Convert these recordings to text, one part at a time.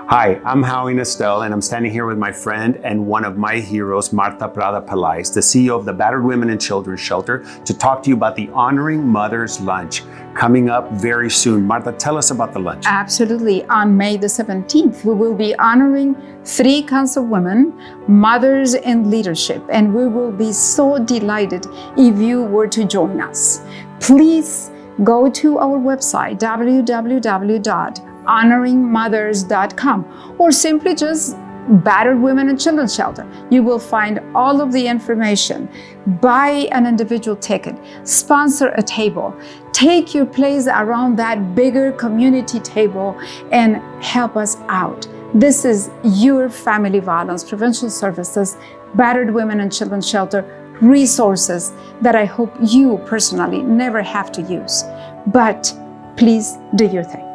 Hi, I'm Howie Nestel, and I'm standing here with my friend and one of my heroes, Marta Prada Pelais, the CEO of the Battered Women and Children's Shelter, to talk to you about the Honoring Mothers Lunch coming up very soon. Marta, tell us about the lunch. Absolutely. On May the 17th, we will be honoring 3 councilwomen, mothers in leadership, and we will be so delighted if you were to join us. Please go to our website, www.honoringmothers.com, or simply just Battered Women and Children's Shelter. You will find all of the information. Buy an individual ticket, sponsor a table, take your place around that bigger community table and help us out. This is your family violence prevention services, Battered Women and Children's Shelter resources that I hope you personally never have to use. But please do your thing.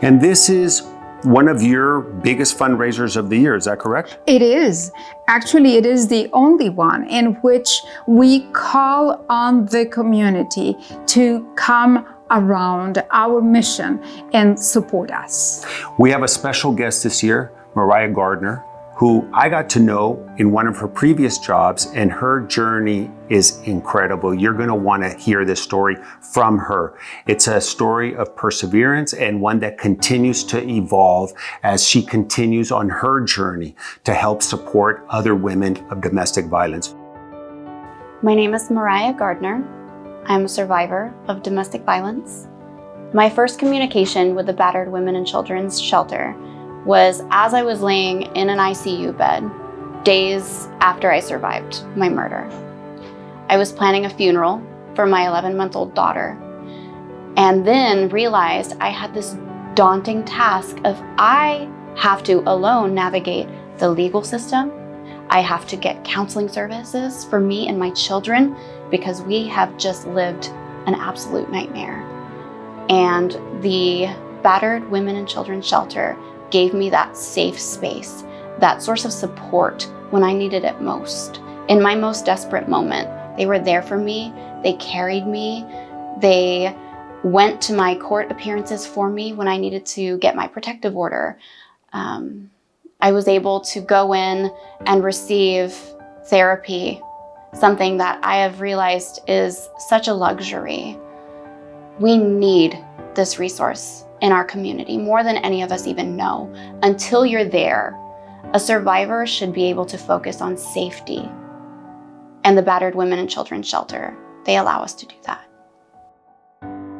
And this is one of your biggest fundraisers of the year, is that correct? It is. Actually, it is the only one in which we call on the community to come around our mission and support us. We have a special guest this year, Mariah Gardner, who I got to know in one of her previous jobs, and her journey is incredible. You're gonna wanna hear this story from her. It's a story of perseverance and one that continues to evolve as she continues on her journey to help support other women of domestic violence. My name is Mariah Gardner. I'm a survivor of domestic violence. My first communication with the Battered Women and Children's Shelter was as I was laying in an ICU bed, days after I survived my murder. I was planning a funeral for my 11-month-old daughter, and then realized I had this daunting task of I have to alone navigate the legal system. I have to get counseling services for me and my children because we have just lived an absolute nightmare. And the Battered Women and Children's Shelter gave me that safe space, that source of support when I needed it most. In my most desperate moment, they were there for me. They carried me. They went to my court appearances for me when I needed to get my protective order. I was able to go in and receive therapy, something that I have realized is such a luxury. We need this resource in our community more than any of us even know. Until you're there, a survivor should be able to focus on safety. And the Battered Women and Children's Shelter, they allow us to do that.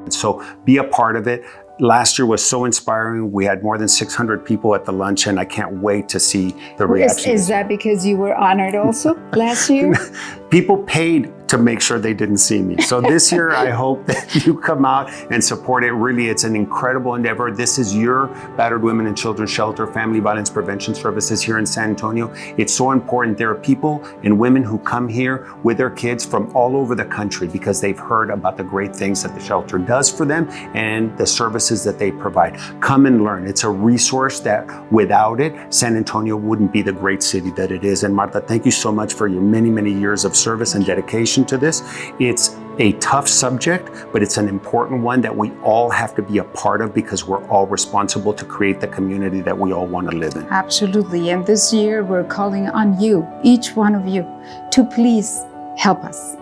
So be a part of it. Last year was so inspiring. We had more than 600 people at the lunch, and I can't wait to see the reaction. Is that because you were honored also last year? People paid to make sure they didn't see me. So this year, I hope that you come out and support it. Really, it's an incredible endeavor. This is your Battered Women and Children's Shelter, Family Violence Prevention Services here in San Antonio. It's so important. There are people and women who come here with their kids from all over the country because they've heard about the great things that the shelter does for them and the services that they provide. Come and learn. It's a resource that without it, San Antonio wouldn't be the great city that it is. And Marta, thank you so much for your many, many years of service and dedication to this. It's a tough subject, but it's an important one that we all have to be a part of because we're all responsible to create the community that we all want to live in. Absolutely. And this year we're calling on you, each one of you, to please help us.